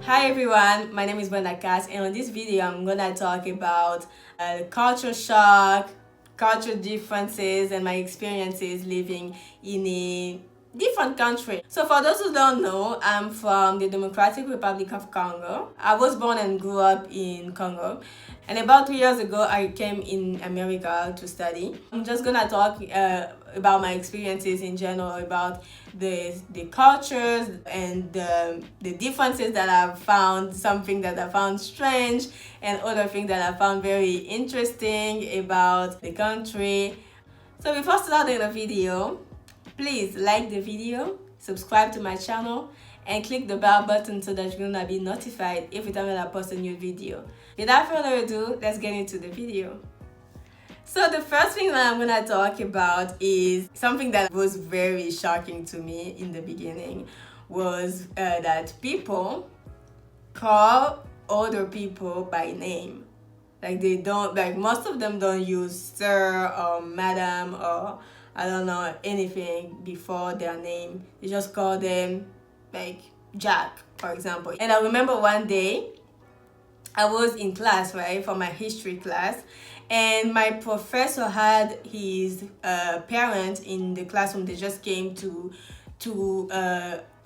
Hi everyone, my name is Brenda Cass, and on this video I'm gonna talk about culture shock, culture differences, and my experiences living in a different country. So for those who don't know, I'm from the Democratic Republic of Congo. I was born and grew up in Congo, and about 2 years ago I came in America to study. I'm just gonna talk about my experiences in general, about the cultures and the differences that I've found, something that I found strange, and other things that I found very interesting about the country. So before starting the video, please like the video, subscribe to my channel, and click the bell button so that you're gonna be notified every time that I post a new video. Without further ado, let's get into the video. So the first thing that I'm gonna talk about is something that was very shocking to me in the beginning, was that people call older people by name. Like they don't, like most of them don't use sir or madam or I don't know anything before their name. They just call them like Jack, for example. And I remember one day I was in class, right, for my history class, and my professor had his parents in the classroom. They just came to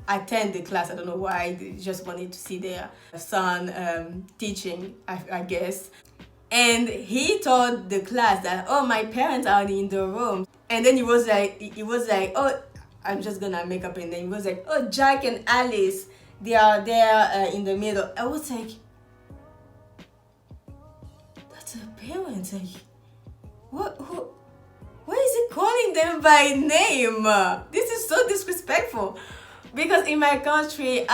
attend the class. I don't know why. They just wanted to see their son teaching, I guess. And he told the class that, oh, my parents are in the room. And then he was like, oh, I'm just gonna make up a name. He was like, oh, Jack and Alice, they are there in the middle. I was like, parents, like, why is he calling them by name? This is so disrespectful. Because in my country,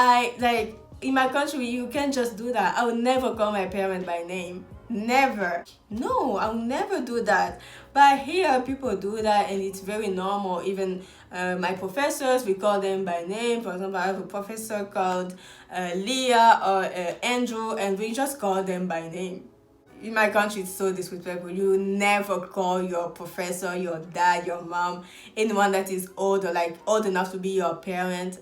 you can't just do that. I would never call my parent by name. Never. No, I'll never do that. But here, people do that, and it's very normal. Even my professors, we call them by name. For example, I have a professor called Leah or Andrew, and we just call them by name. In my country, it's so disrespectful. You never call your professor, your dad, your mom, anyone that is older, like old enough to be your parent.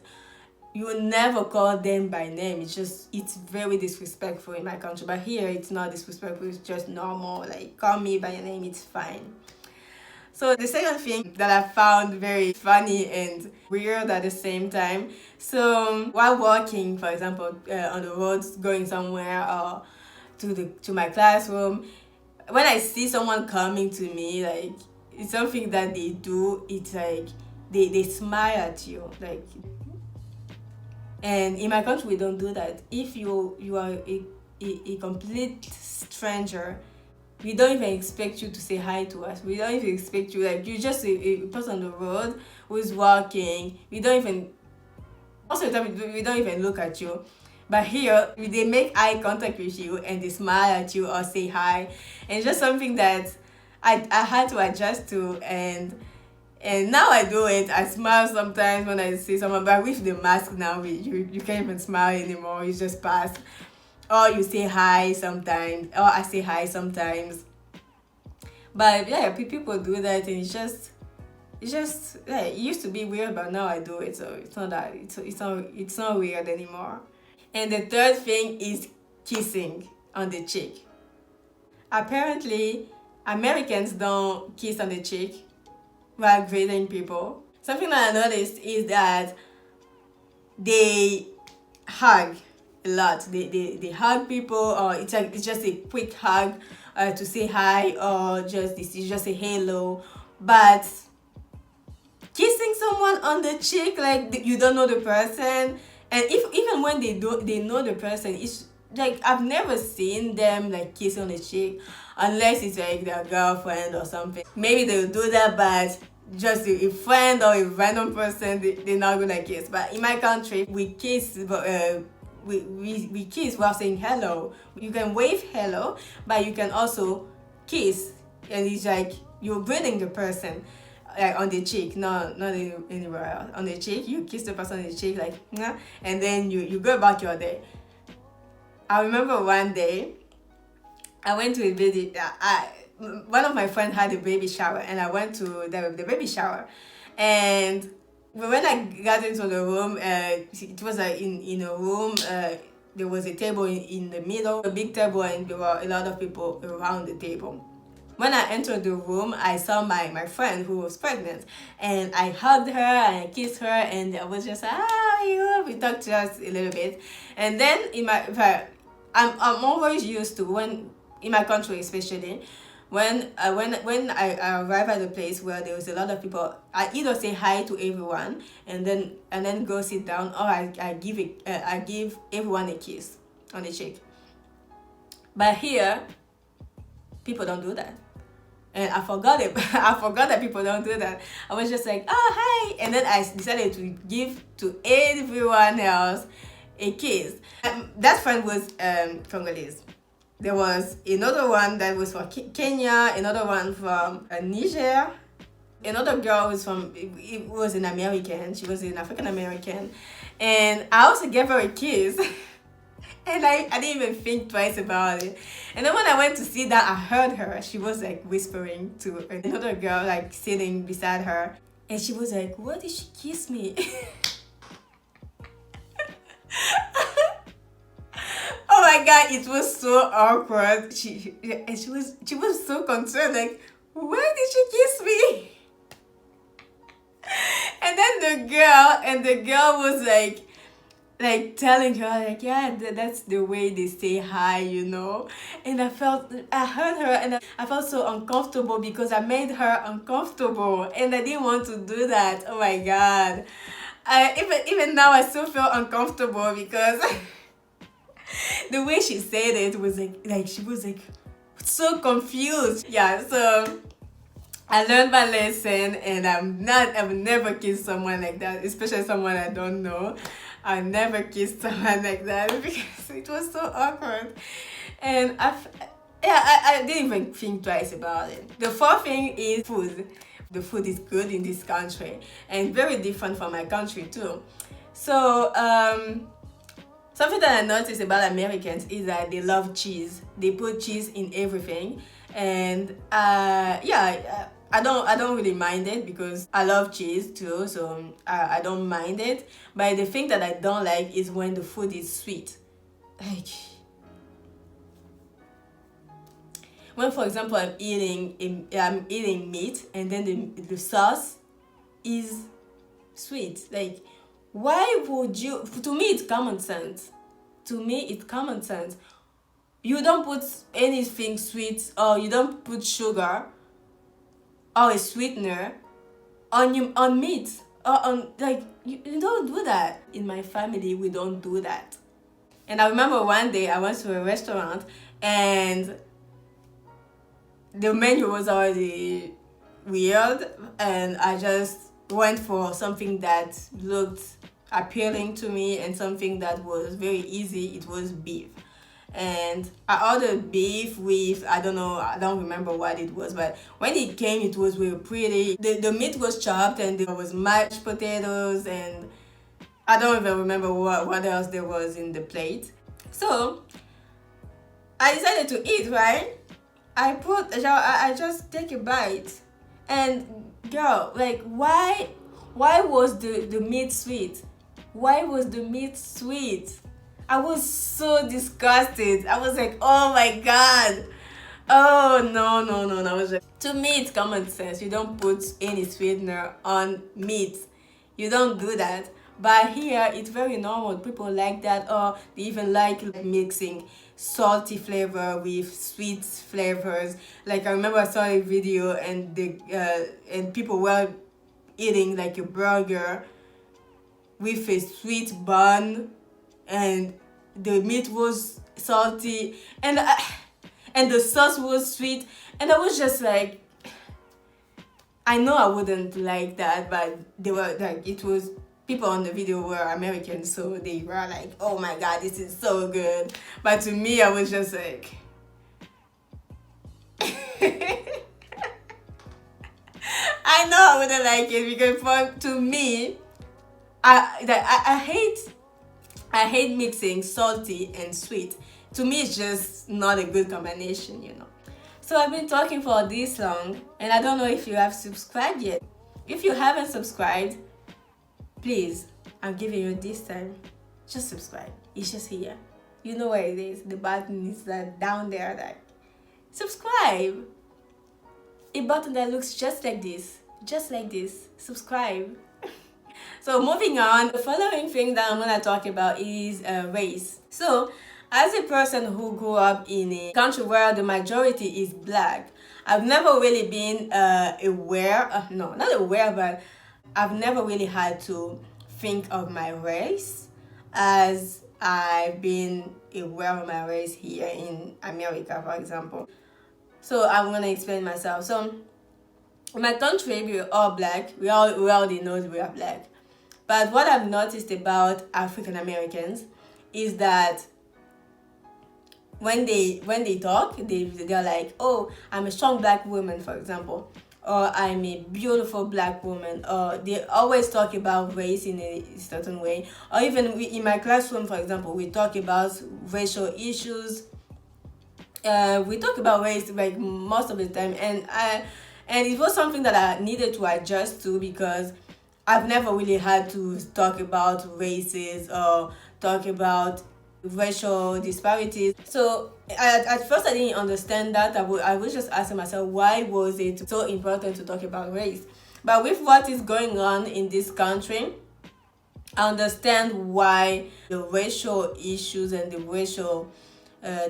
You will never call them by name. It's very disrespectful in my country. But here, it's not disrespectful. It's just normal. Like, call me by your name, it's fine. So the second thing that I found very funny and weird at the same time. So while walking, for example, on the roads, going somewhere or to my classroom, when I see someone coming to me, like, it's something that they do. It's like they smile at you, like. And in my country, we don't do that. If you are a complete stranger, we don't even expect you to say hi to us. We don't even expect you, like, you're just a person on the road who is walking. We don't even, most of the time, we don't even look at you. But here, they make eye contact with you and they smile at you or say hi. And it's just something that I had to adjust to, and now I do it. I smile sometimes when I see someone, but with the mask now, you can't even smile anymore. You just pass. Or you say hi sometimes, or I say hi sometimes. But yeah, people do that, and it's just yeah, it used to be weird, but now I do it, so it's not that it's not weird anymore. And the third thing is kissing on the cheek. Apparently, Americans don't kiss on the cheek while greeting people. Something that I noticed is that they hug a lot. They hug people, or it's just a quick hug to say hi, or it's just a hello. But kissing someone on the cheek, like you don't know the person, and even when they know the person, it's like I've never seen them like kiss on the cheek unless it's like their girlfriend or something. Maybe they'll do that, but just a friend or a random person, they're not gonna kiss. But in my country, we kiss, but we kiss while saying hello. You can wave hello, but you can also kiss, and it's like you're greeting the person. Like on the cheek, not anywhere else. On the cheek, you kiss the person on the cheek, like, and then you go about your day. I remember one day, I went to a baby. One of my friends had a baby shower, and I went to the baby shower, and when I got into the room, it was like in a room. there was a table in the middle, a big table, and there were a lot of people around the table. When I entered the room, I saw my friend who was pregnant, and I hugged her and I kissed her, and I was just like, ah, you. We talked just a little bit, and then I'm always used to, when in my country especially, when I arrive at a place where there was a lot of people, I either say hi to everyone and then go sit down, or I give everyone a kiss on the cheek. But here, people don't do that. And I forgot it. I forgot that people don't do that. I was just like, oh, hi. And then I decided to give to everyone else a kiss. That friend was Congolese. There was another one that was from Kenya, another one from Niger. Another girl was it was an American. She was an African American. And I also gave her a kiss. And I didn't even think twice about it. And then when I went to see that, I heard her. She was like whispering to another girl, like sitting beside her. And she was like, "Why did she kiss me?" Oh my God, it was so awkward. She was so concerned, like, "Why did she kiss me?" And then the girl was like telling her, like, yeah, that's the way they say hi, you know. And I heard her, and I felt so uncomfortable because I made her uncomfortable, and I didn't want to do that. Oh my God, even now I still feel uncomfortable because the way she said it was like she was like so confused. Yeah, so I learned my lesson, and I would never kiss someone like that, especially someone I don't know. I never kissed someone like that because it was so awkward. And I didn't even think twice about it. The fourth thing is food. The food is good in this country and very different from my country too. So something that I noticed about Americans is that they love cheese. They put cheese in everything, and I don't really mind it because I love cheese too, so I don't mind it. But the thing that I don't like is when the food is sweet. Like, when, for example, I'm eating meat and then the sauce is sweet. Like, why would you? To me, it's common sense. To me, it's common sense. You don't put anything sweet, or you don't put sugar or a sweetener on meat, or on, like, you don't do that. In my family, we don't do that. And I remember one day I went to a restaurant and the menu was already weird, and I just went for something that looked appealing to me and something that was very easy. It was beef. And I ordered beef with, I don't remember what it was, but when it came, it was really pretty. The meat was chopped, and there was mashed potatoes, and I don't even remember what else there was in the plate. So I decided to eat, right? I just take a bite, and girl, like, why was the meat sweet? Why was the meat sweet? I was so disgusted. I was like, oh my God. Oh, no. I was like, to me, it's common sense. You don't put any sweetener on meat. You don't do that. But here, it's very normal. People like that, or they even like mixing salty flavor with sweet flavors. Like, I remember I saw a video, and and people were eating like a burger with a sweet bun, and the meat was salty, and the sauce was sweet, and I was just like, I know I wouldn't like that, but they were like, it was, people on the video were American, so they were like, oh my God, this is so good. But to me, I was just like, I know I wouldn't like it, because to me, I hate mixing salty and sweet. To me, it's just not a good combination, you know. So I've been talking for this long, and I don't know if you have subscribed yet. If you haven't subscribed, please, I'm giving you this time, just subscribe. It's just here. you know where it is. The button is down there, like subscribe. A button that looks just like this, subscribe. So moving on, the following thing that I'm gonna talk about is race. So as a person who grew up in a country where the majority is black, I've never really been aware, no, not aware, but I've never really had to think of my race as I've been aware of my race here in America, for example. So I'm gonna explain myself. So in my country, we're all black. We already know we are black. But what I've noticed about African Americans is that when they talk, they're like, oh, I'm a strong black woman, for example, or I'm a beautiful black woman, or they always talk about race in a certain way. Or even in my classroom, for example, we talk about racial issues. We talk about race like most of the time, and it was something that I needed to adjust to, because I've never really had to talk about races or talk about racial disparities. So at first I didn't understand that. I was just asking myself, why was it so important to talk about race? But with what is going on in this country, I understand why the racial issues and the racial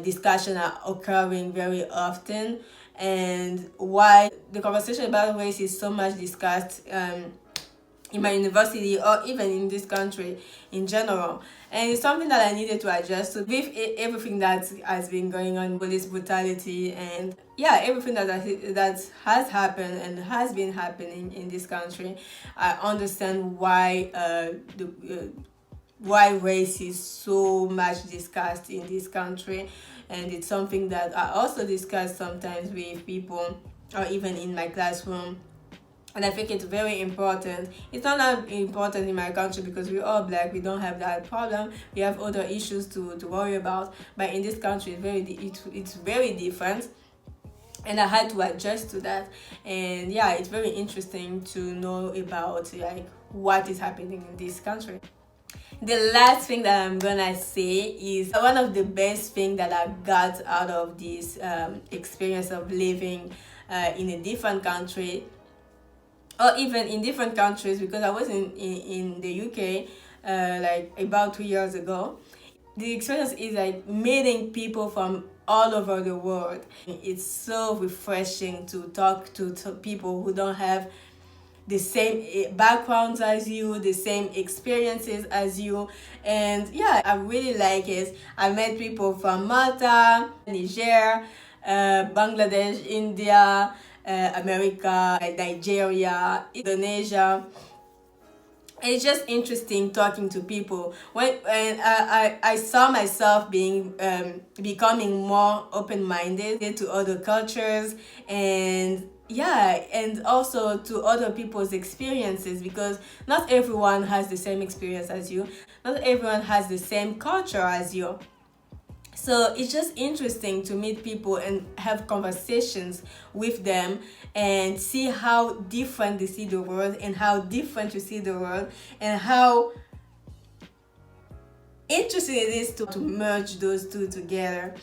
discussion are occurring very often, and why the conversation about race is so much discussed in my university, or even in this country in general. And it's something that I needed to adjust to with everything that has been going on, police brutality, and everything that has happened and has been happening in this country. I understand why why race is so much discussed in this country, and it's something that I also discuss sometimes with people, or even in my classroom. And I think it's very important. It's not that important in my country because we're all black. We don't have that problem. We have other issues to worry about. But in this country, it's very different. And I had to adjust to that. And it's very interesting to know about like what is happening in this country. The last thing that I'm gonna say is one of the best things that I got out of this experience of living in a different country, or even in different countries, because I was in the UK like about 2 years ago. The experience is like meeting people from all over the world. It's so refreshing to talk to people who don't have the same backgrounds as you, the same experiences as you. And I really like it. I met people from Malta, Niger, Bangladesh, India, America, Nigeria, Indonesia. And it's just interesting talking to people. And I saw myself becoming more open-minded to other cultures, and and also to other people's experiences, because not everyone has the same experience as you. Not everyone has the same culture as you. So it's just interesting to meet people and have conversations with them and see how different they see the world, and how different you see the world, and how interesting it is to merge those two together,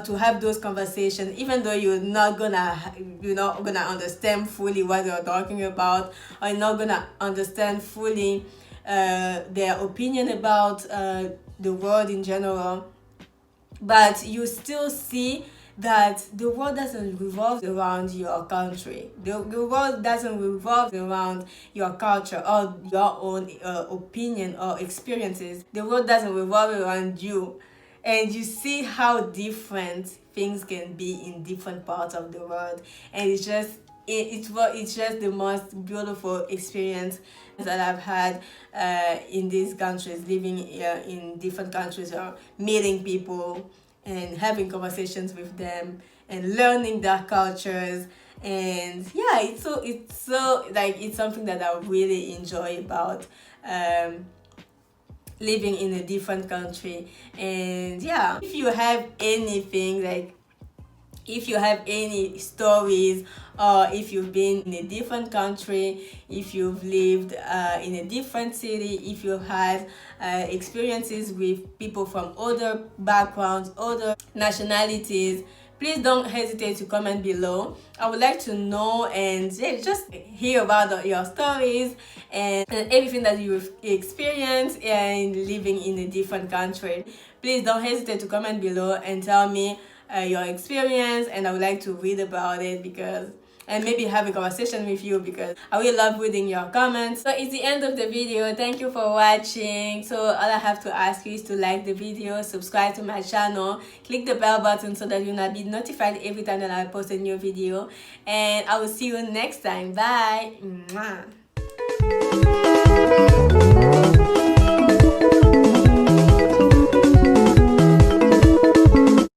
to have those conversations, even though you're not gonna understand fully what they're talking about, or you're not gonna understand fully their opinion about the world in general. But you still see that the world doesn't revolve around your country. The world doesn't revolve around your culture or your own opinion or experiences. The world doesn't revolve around you. And you see how different things can be in different parts of the world. And it's just the most beautiful experience that I've had in these countries, living in different countries, or meeting people and having conversations with them and learning their cultures. And it's something that I really enjoy about living in a different country. And if you have anything like If you have any stories, or if you've been in a different country, if you've lived in a different city, if you've had experiences with people from other backgrounds, other nationalities, please don't hesitate to comment below. I would like to know and just hear about your stories and everything that you've experienced in living in a different country. Please don't hesitate to comment below and tell me your experience, and I would like to read about it and maybe have a conversation with you, because I really love reading your comments. So it's the end of the video. Thank you for watching. So all I have to ask you is to like the video, subscribe to my channel, click the bell button so that you'll not be notified every time that I post a new video, and I will see you next time. Bye. Mwah.